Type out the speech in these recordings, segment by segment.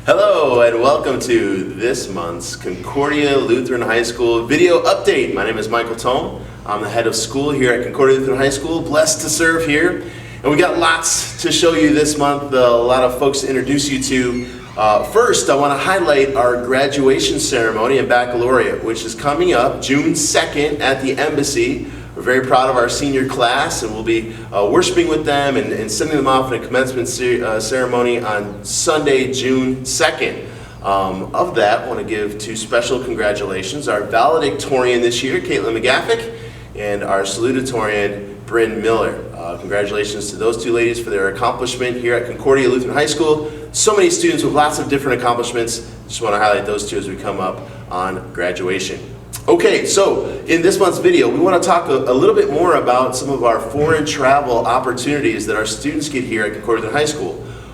Hello and welcome to this month's Concordia Lutheran High School video update. My name is Mychal Thom. I'm the head of school here at Concordia Lutheran High School. Blessed to serve here. And we got lots to show you this month, a lot of folks to introduce you to. First, I want to highlight our graduation ceremony and baccalaureate, which is coming up June 2nd at the Embassy. We're very proud of our senior class, and we'll be worshiping with them and sending them off in a commencement ceremony on Sunday, June 2nd. Of that, I want to give two special congratulations. Our valedictorian this year, Caitlin McGaffick, and our salutatorian, Bryn Miller. Congratulations to those two ladies for their accomplishment here at Concordia Lutheran High School. So many students with lots of different accomplishments. Just want to highlight those two as we come up on graduation. Okay, so in this month's video, we want to talk a little bit more about some of our foreign travel opportunities that our students get here at Concordia High School.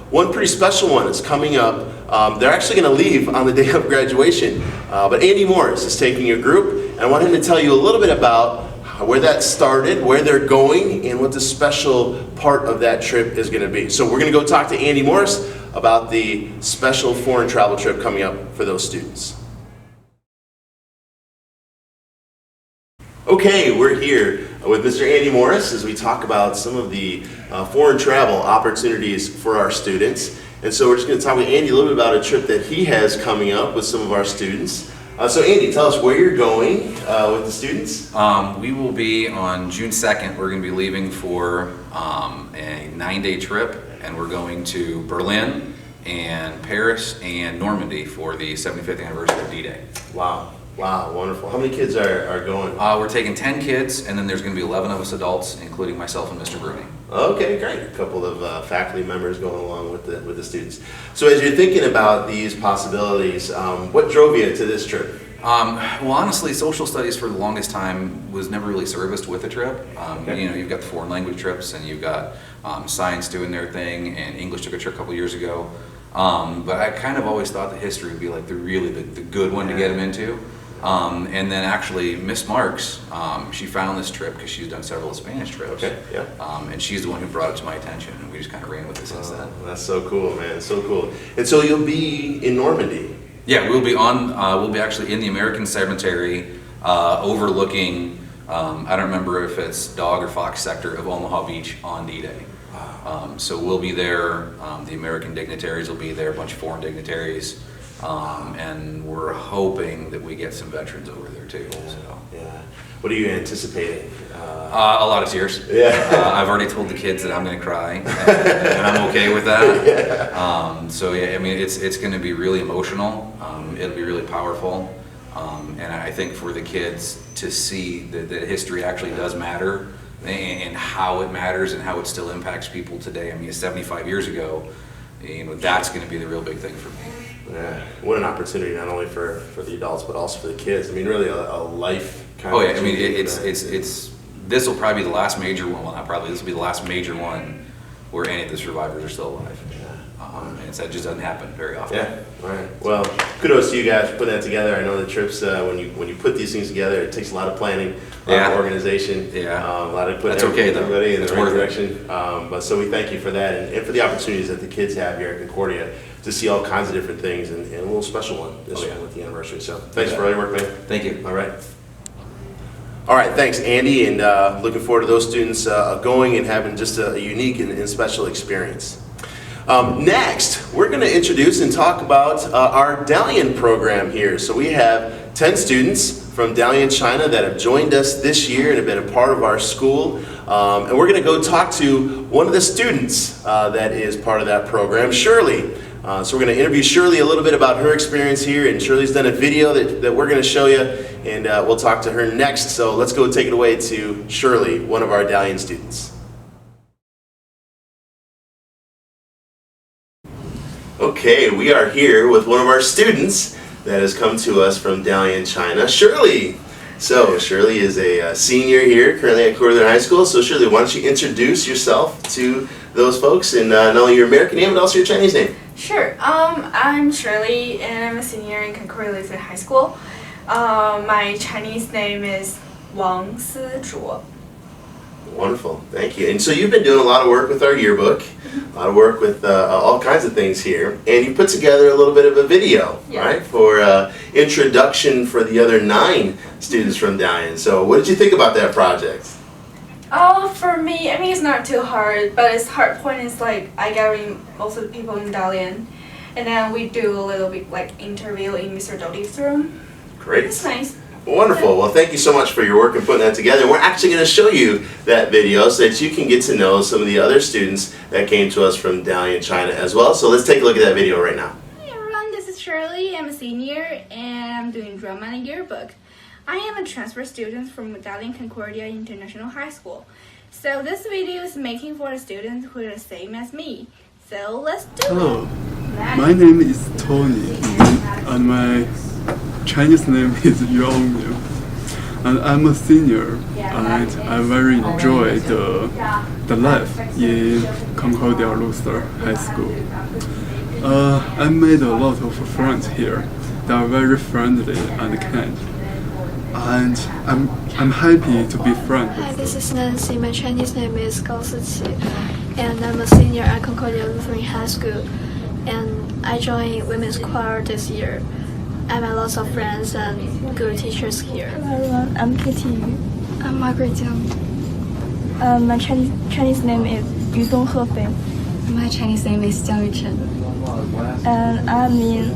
One pretty special one is coming up. They're actually going to leave on the day of graduation, but Andy Morris is taking a group, and I want him to tell you a little bit about where that started, where they're going, and what the special part of that trip is going to be. So we're going to go talk to Andy Morris about the special foreign travel trip coming up for those students. Okay, we're here with Mr. Andy Morris as we talk about some of the foreign travel opportunities for our students. And so we're just going to talk with Andy a little bit about a trip that he has coming up with some of our students. So Andy, tell us where you're going with the students. We will be on June 2nd. We're going to be leaving for a 9-day trip, and we're going to Berlin and Paris and Normandy for the 75th anniversary of D-Day. Wow. Wow, wonderful. How many kids are going? We're taking 10 kids, and then there's going to be 11 of us adults, including myself and Mr. Bruni. Okay, great. A couple of faculty members going along with the students. So as you're thinking about these possibilities, what drove you to this trip? Well, honestly, social studies for the longest time was never really serviced with a trip. Okay. You know, you've got the foreign language trips, and you've got science doing their thing, and English took a trip a couple years ago. But I kind of always thought that history would be like the good one to get them into. And then actually Miss Marks, she found this trip because she's done several Spanish trips. Okay, yeah. And she's the one who brought it to my attention, and we just kind of ran with it since then. That's so cool, man. So cool. And so you'll be in Normandy. Yeah, we'll be actually in the American Cemetery, overlooking, I don't remember if it's Dog or Fox sector of Omaha Beach on D-Day. So we'll be there, the American dignitaries will be there, a bunch of foreign dignitaries. And we're hoping that we get some veterans over there too. So. Yeah. What are you anticipating? A lot of tears. Yeah. I've already told the kids that I'm going to cry, and I'm okay with that. Yeah. So yeah, I mean, it's going to be really emotional. It'll be really powerful, and I think for the kids to see that history actually does matter, and how it matters, and how it still impacts people today. I mean, 75 years ago, you know, that's going to be the real big thing for me. Yeah, what an opportunity not only for the adults but also for the kids. I mean, really a life kind of. Oh yeah, I mean it's this will probably be the last major one. Well, not probably. This will be the last major one where any of the survivors are still alive. Yeah. And that just doesn't happen very often. Yeah. All right. Well, kudos to you guys for putting that together. I know the trips when you put these things together, it takes a lot of planning, a lot of organization, a lot of putting everybody in the right direction. But so we thank you for that and for the opportunities that the kids have here at Concordia to see all kinds of different things, and a little special one this one with the anniversary. So thanks for all your work, man. Thank you. All right. All right, thanks, Andy, and looking forward to those students going and having just a unique and special experience. Next, we're going to introduce and talk about our Dalian program here. So we have 10 students from Dalian, China that have joined us this year and have been a part of our school. And we're going to go talk to one of the students that is part of that program, Shirley. So we're going to interview Shirley a little bit about her experience here, and Shirley's done a video that we're going to show you, and we'll talk to her next. So let's go take it away to Shirley, one of our Dalian students. Okay, we are here with one of our students that has come to us from Dalian, China, Shirley. So Shirley is a senior here currently at Concordia High School. So Shirley, why don't you introduce yourself to those folks, and not only your American name but also your Chinese name. Sure. I'm Shirley, and I'm a senior in Concordia Lutheran High School. My Chinese name is Wang Si Zhuo. Wonderful, thank you. And so you've been doing a lot of work with our yearbook. A lot of work with all kinds of things here. And you put together a little bit of a video, right, for introduction for the other 9 students from Dalian. So what did you think about that project? Oh, for me, I mean, it's not too hard, but its hard point is like I gather most of the people in Dalian, and then we do a little bit like interview in Mr. Dodi's room. Great. It's nice. Wonderful. Well, thank you so much for your work in putting that together. We're actually going to show you that video so that you can get to know some of the other students that came to us from Dalian, China as well. So let's take a look at that video right now. Hi everyone, this is Shirley. I'm a senior and I'm doing drama in a yearbook. I am a transfer student from Dalian Concordia International High School. So this video is making for the students who are the same as me. So let's do Hello, it. my name is Tony and my Chinese name is Yong, and I'm a senior and I very enjoy the life in Concordia Luther High School. I made a lot of friends here. They are very friendly and kind, and I'm happy to be friends Hi, with this them. is Nancy. My Chinese name is Gao Siqi, and I'm a senior at Concordia Lutheran High School. And I joined women's choir this year. I met lots of friends and good teachers here. Hello everyone, I'm Kitty Yu. I'm Margaret Jiang. My Chinese name is Yudong Hefei, My Chinese name is Jiang Yuchen. and I'm in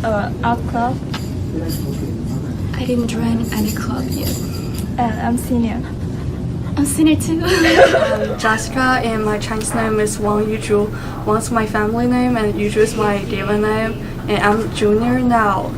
art club, I didn't join any club yet. and I'm senior. I'm senior too. I'm Jessica, and my Chinese name is Wang Yuzhu. Wang's my family name, and Yuzhu is my given name. And I'm junior now.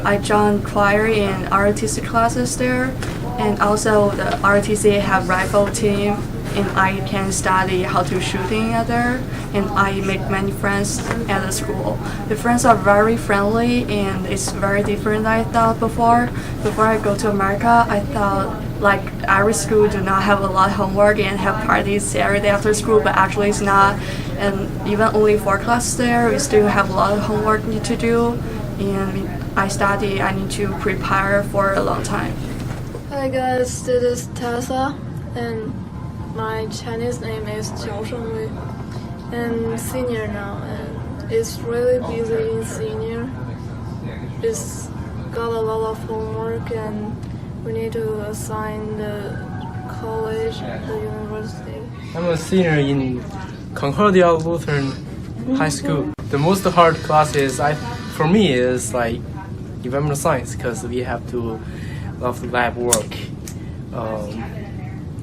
I joined choir and ROTC classes there, and also the ROTC have rifle team, and I can study how to shooting at there, and I make many friends at the school. The friends are very friendly, and it's very different than I thought before. Before I go to America, I thought like every school do not have a lot of homework and have parties every day after school, but actually it's not. And even only 4 classes there, we still have a lot of homework need to do. And I study, I need to prepare for a long time. Hi guys, this is Tessa, and my Chinese name is Jiao Shengwei. I'm senior now, and it's really busy in senior. It's got a lot of homework, and we need to assign the college, the university. I'm a senior in Concordia Lutheran High School. The most hard class for me is like environmental science, because we have to love lab work,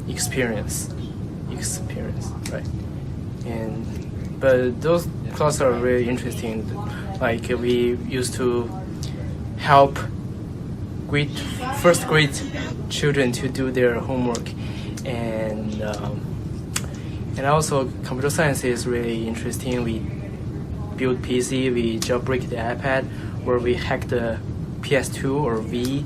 experience, right? But those classes are really interesting. Like we used to help first grade children to do their homework, and also computer science is really interesting. We build PC, we jailbreak the iPad, or we hack the PS2 or V.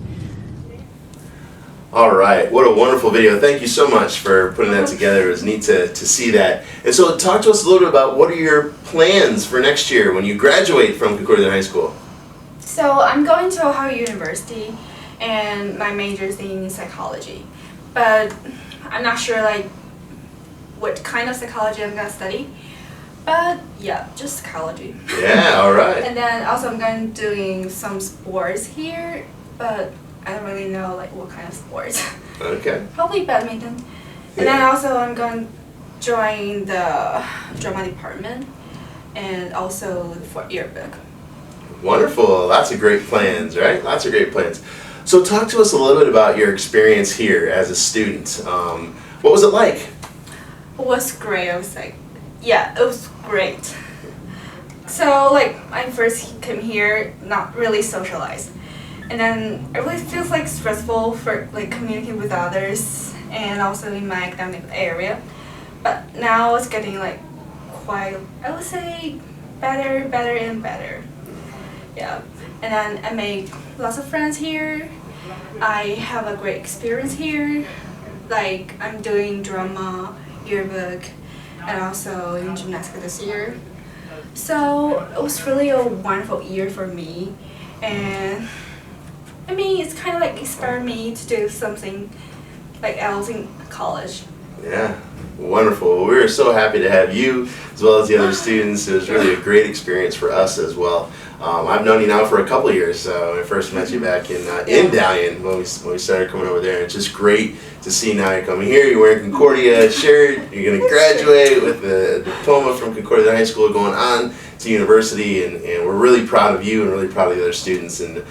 All right, what a wonderful video. Thank you so much for putting that together. It was neat to see that. And so talk to us a little bit about what are your plans for next year when you graduate from Concordia High School? So I'm going to Ohio University, and my major is in psychology. But I'm not sure like what kind of psychology I'm gonna study. But yeah, just psychology. Yeah, all right. And then also I'm going to doing some sports here, but I don't really know like what kind of sports. Okay. Probably badminton. And then also I'm going to join the drama department and also for yearbook. Wonderful. Lots of great plans, right? Lots of great plans. So talk to us a little bit about your experience here as a student. What was it like? It was great. I was like, yeah, it was great. So like I first came here, not really socialized. And then it really feels like stressful for like communicating with others and also in my academic area. But now it's getting like quite, I would say, better and better. Yeah. And then I make lots of friends here. I have a great experience here. Like I'm doing drama, yearbook, and also in gymnastics this year. So it was really a wonderful year for me, and I mean it's kind of like inspired me to do something like else in college. Yeah. Wonderful. We are so happy to have you as well as the other students. It was really a great experience for us as well. I've known you now for a couple of years. When I first met you back in Dalian when we started coming over there. It's just great to see now you're coming here. You're wearing Concordia shirt. You're going to graduate with a diploma from Concordia High School, going on to university, and we're really proud of you and really proud of the other students. And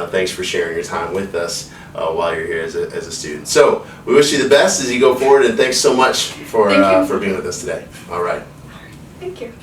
thanks for sharing your time with us while you're here as a student. So we wish you the best as you go forward, and thanks so much for being with us today. All right. Thank you.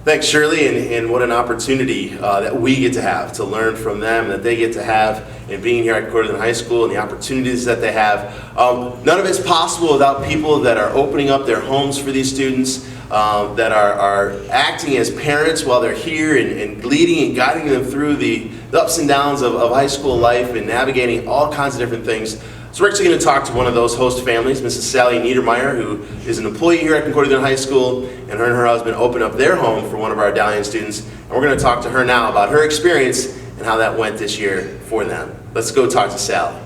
Thanks, Shirley, and what an opportunity that we get to have to learn from them, that they get to have in being here at Concordia High School and the opportunities that they have. None of it's possible without people that are opening up their homes for these students, that are acting as parents while they're here and leading and guiding them through the ups and downs of high school life and navigating all kinds of different things. So we're actually going to talk to one of those host families, Mrs. Sally Niedermeyer, who is an employee here at Concordia High School, and her husband opened up their home for one of our Dalian students. And we're going to talk to her now about her experience and how that went this year for them. Let's go talk to Sally.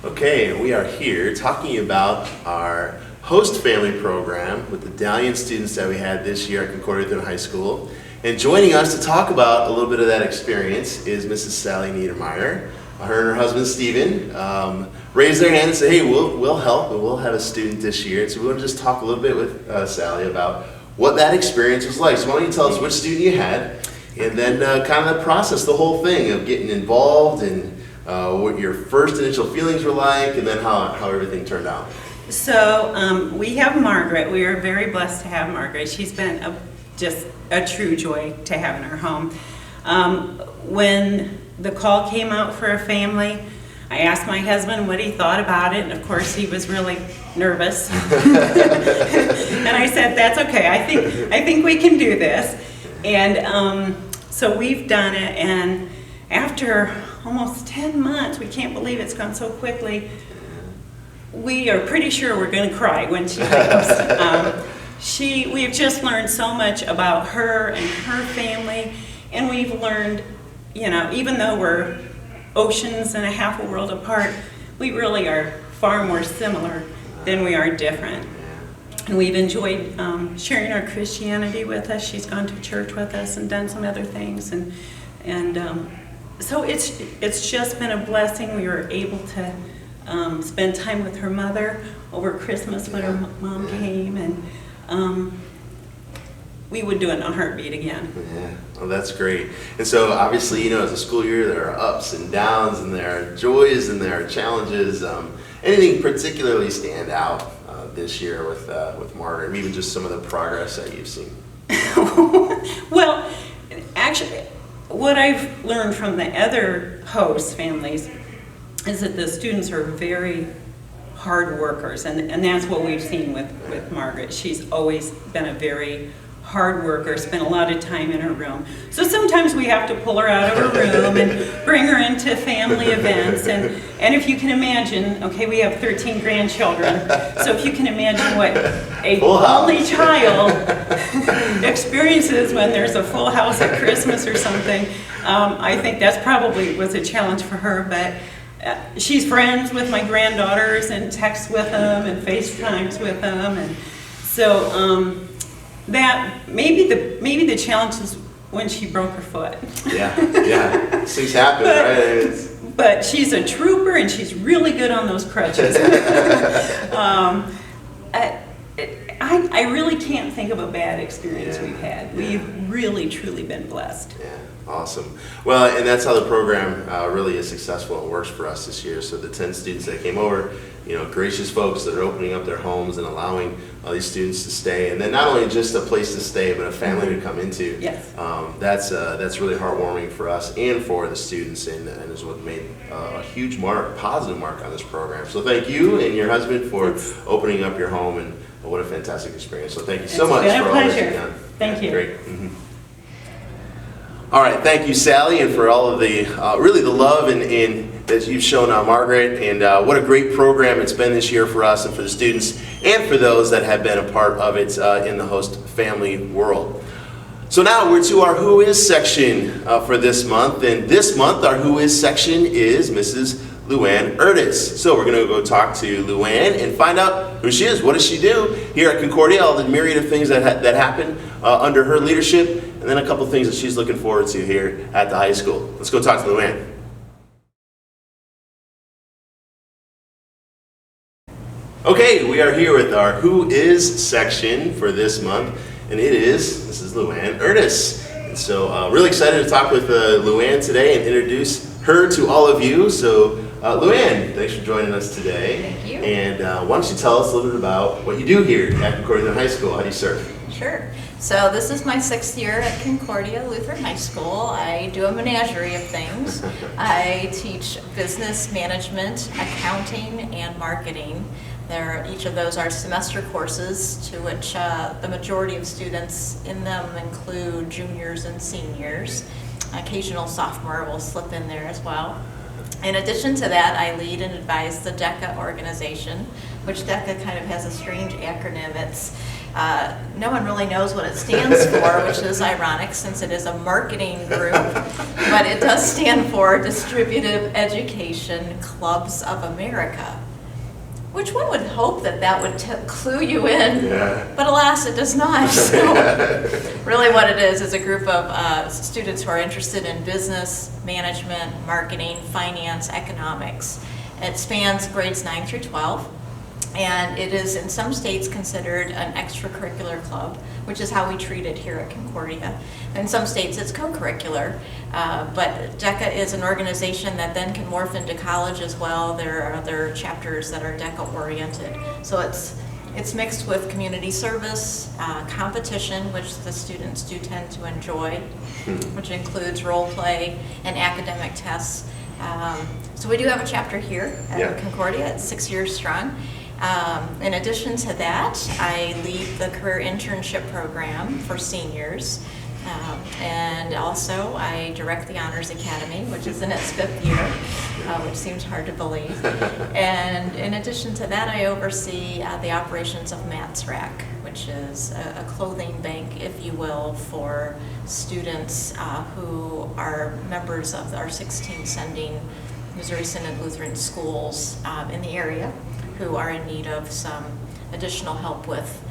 Okay, we are here talking about our host family program with the Dalian students that we had this year at Concordia High School. And joining us to talk about a little bit of that experience is Mrs. Sally Niedermeyer. Her and her husband Stephen raised their hand and said, hey, we'll help and we'll have a student this year. So we want to just talk a little bit with Sally about what that experience was like. So why don't you tell us which student you had, and then kind of the process, the whole thing of getting involved, and what your first initial feelings were like, and then how everything turned out. So we have Margaret. We are very blessed to have Margaret. She's been just a true joy to have in our home. When the call came out for a family, I asked my husband what he thought about it, and of course he was really nervous. And I said, that's okay, I think we can do this. And so we've done it, and after almost 10 months, we can't believe it's gone so quickly, we are pretty sure we're going to cry when she leaves. We've just learned so much about her and her family, and we've learned, you know, even though we're oceans and a half a world apart, we really are far more similar than we are different. And we've enjoyed sharing our Christianity with us. She's gone to church with us and done some other things, and so it's just been a blessing. We were able to spend time with her mother over Christmas when her mom came, and we would do it in a heartbeat again. Yeah, well, that's great. And so obviously, you know, as a school year, there are ups and downs, and there are joys, and there are challenges. Anything particularly stand out this year with Margaret, and even just some of the progress that you've seen? Well, actually, what I've learned from the other host families is that the students are very hard workers, and that's what we've seen with Margaret. She's always been a very hard worker, spent a lot of time in her room. So sometimes we have to pull her out of her room and bring her into family events, and if you can imagine, okay, we have 13 grandchildren, so if you can imagine what a only child experiences when there's a full house at Christmas or something, I think that's probably was a challenge for her, but she's friends with my granddaughters and texts with them and FaceTimes with them, and so that maybe the challenge is when she broke her foot. Yeah, things happen, right? But she's a trooper, and she's really good on those crutches. I really can't think of a bad experience we've had. We've really, truly been blessed. Yeah, awesome. Well, and that's how the program really is successful and works for us this year. So the 10 students that came over, you know, gracious folks that are opening up their homes and allowing these students to stay, and then not only just a place to stay, but a family to come into. Yes. That's really heartwarming for us and for the students, and is what made a huge positive mark on this program. So thank you and your husband for opening up your home, and what a fantastic experience. So thank you so much for all that you've done. Thank you. Great. Mm-hmm. All right, thank you, Sally, and for all of the really the love and that you've shown Margaret, and what a great program it's been this year for us and for the students and for those that have been a part of it in the host family world. So now we're to our Who Is section for this month, and this month our Who Is section is Mrs. Luanne Erdos. So we're going to go talk to Luanne and find out who she is. What does she do here at Concordia? All the myriad of things that happen under her leadership, and then a couple things that she's looking forward to here at the high school. Let's go talk to Luanne. Okay, we are here with our Who Is section for this month, and this is Luanne Erdos. And so really excited to talk with Luanne today and introduce her to all of you. So Luanne, thanks for joining us today. Thank you. And why don't you tell us a little bit about what you do here at Concordia High School? How do you serve? Sure. So this is my 6th year at Concordia Lutheran High School. I do a menagerie of things. I teach business management, accounting, and marketing. Each of those are semester courses to which the majority of students in them include juniors and seniors. Occasional sophomore will slip in there as well. In addition to that, I lead and advise the DECA organization, which DECA kind of has a strange acronym. No one really knows what it stands for, which is ironic since it is a marketing group, but it does stand for Distributive Education Clubs of America, which one would hope that would clue you in, but alas, it does not. So really what it is a group of students who are interested in business, management, marketing, finance, economics. It spans grades 9 through 12. And it is in some states considered an extracurricular club, which is how we treat it here at Concordia. In some states it's co-curricular, but DECA is an organization that then can morph into college as well. There are other chapters that are DECA oriented. So it's mixed with community service, competition, which the students do tend to enjoy, which includes role play and academic tests. So we do have a chapter here at Concordia. It's 6 years strong. In addition to that, I lead the career internship program for seniors, and also I direct the Honors Academy, which is in its 5th year, which seems hard to believe. And in addition to that, I oversee the operations of Matt's Rack, which is a clothing bank, if you will, for students who are members of our 16 sending Missouri Synod Lutheran schools in the area, who are in need of some additional help with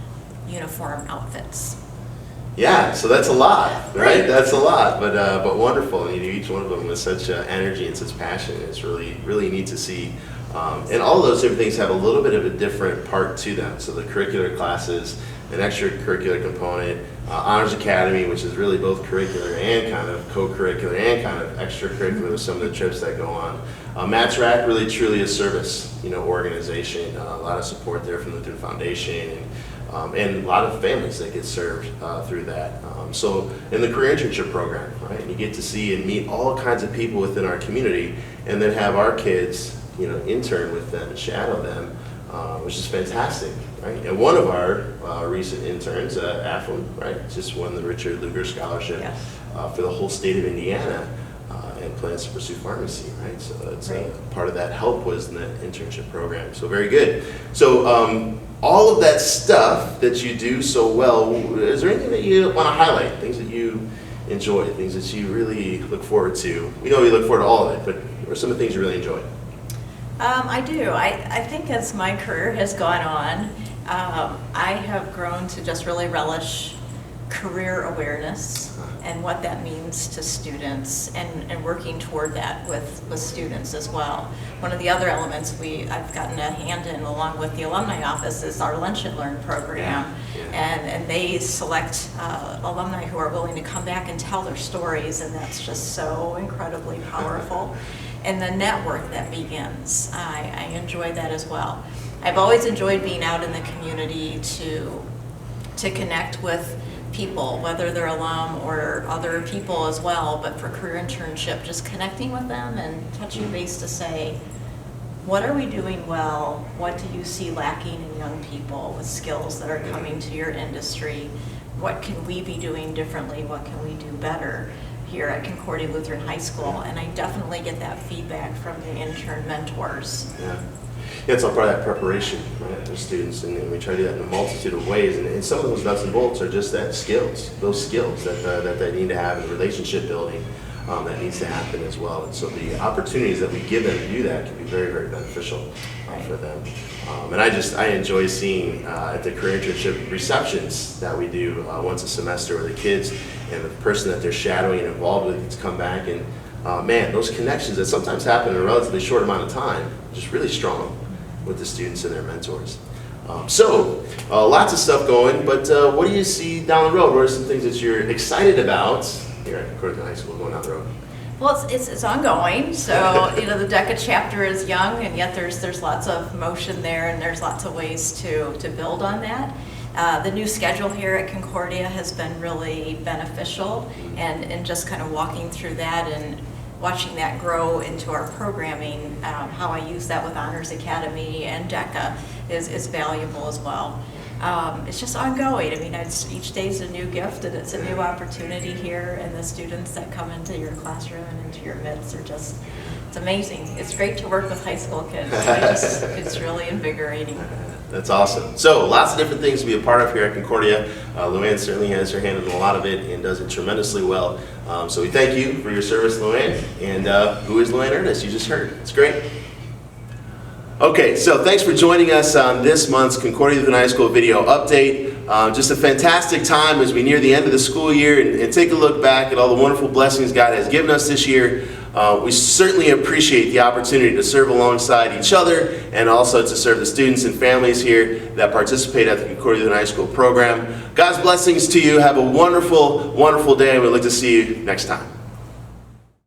uniform outfits. Yeah, so that's a lot, right? That's a lot, but wonderful. And each one of them with such energy and such passion. It's really, really neat to see. And all of those different things have a little bit of a different part to them. So the curricular classes, an extracurricular component, Honors Academy, which is really both curricular and kind of co-curricular and kind of extracurricular with some of the trips that go on. Matt's Rack really truly a service, organization. A lot of support there from the Lutheran Foundation and a lot of families that get served through that. So in the career internship program, right, and you get to see and meet all kinds of people within our community, and then have our kids, intern with them and shadow them, which is fantastic, right? And one of our recent interns, Aflin, right, just won the Richard Lugar Scholarship for the whole state of Indiana. And plans to pursue pharmacy, right? So it's part of that help was in that internship program. So very good. So all of that stuff that you do so well, is there anything that you want to highlight? Things that you enjoy, things that you really look forward to? We know you look forward to all of it, but what are some of the things you really enjoy? I do. I think as my career has gone on, I have grown to just really relish career awareness and what that means to students, and working toward that with students as well. One of the other elements I've gotten a hand in along with the alumni office is our Lunch and Learn program. And they select alumni who are willing to come back and tell their stories, and that's just so incredibly powerful. And the network that begins, I enjoy that as well. I've always enjoyed being out in the community to connect with people, whether they're alum or other people as well, but for career internship, just connecting with them and touching base to say, what are we doing well? What do you see lacking in young people with skills that are coming to your industry? What can we be doing differently? What can we do better here at Concordia Lutheran High School? And I definitely get that feedback from the intern mentors. Yeah, it's all part of that preparation, right, for students, and we try to do that in a multitude of ways, and some of those nuts and bolts are just those skills that they need to have in relationship building, that needs to happen as well. And so the opportunities that we give them to do that can be very, very beneficial for them. And I enjoy seeing at the career internship receptions that we do once a semester, where the kids and the person that they're shadowing and involved with gets to come back, and man, those connections that sometimes happen in a relatively short amount of time, just really strong with the students and their mentors. So lots of stuff going, but what do you see down the road? What are some things that you're excited about here at Concordia High School going down the road? Well, it's ongoing. So the DECA chapter is young, and yet there's lots of motion there, and there's lots of ways to build on that. The new schedule here at Concordia has been really beneficial, and just kind of walking through that and watching that grow into our programming, how I use that with Honors Academy and DECA is valuable as well. It's just ongoing. I mean, each day is a new gift, and it's a new opportunity here, and the students that come into your classroom and into your midst are just, it's amazing. It's great to work with high school kids. It's really invigorating. That's awesome. So lots of different things to be a part of here at Concordia. Luanne certainly has her hand in a lot of it and does it tremendously well. So we thank you for your service, Luanne. And who is Luanne Erdos? You just heard. It's great. Okay, so thanks for joining us on this month's Concordia Lutheran High School video update. Just a fantastic time as we near the end of the school year and take a look back at all the wonderful blessings God has given us this year. We certainly appreciate the opportunity to serve alongside each other and also to serve the students and families here that participate at the Concordia Lutheran High School program. God's blessings to you. Have a wonderful, wonderful day, and we look to see you next time.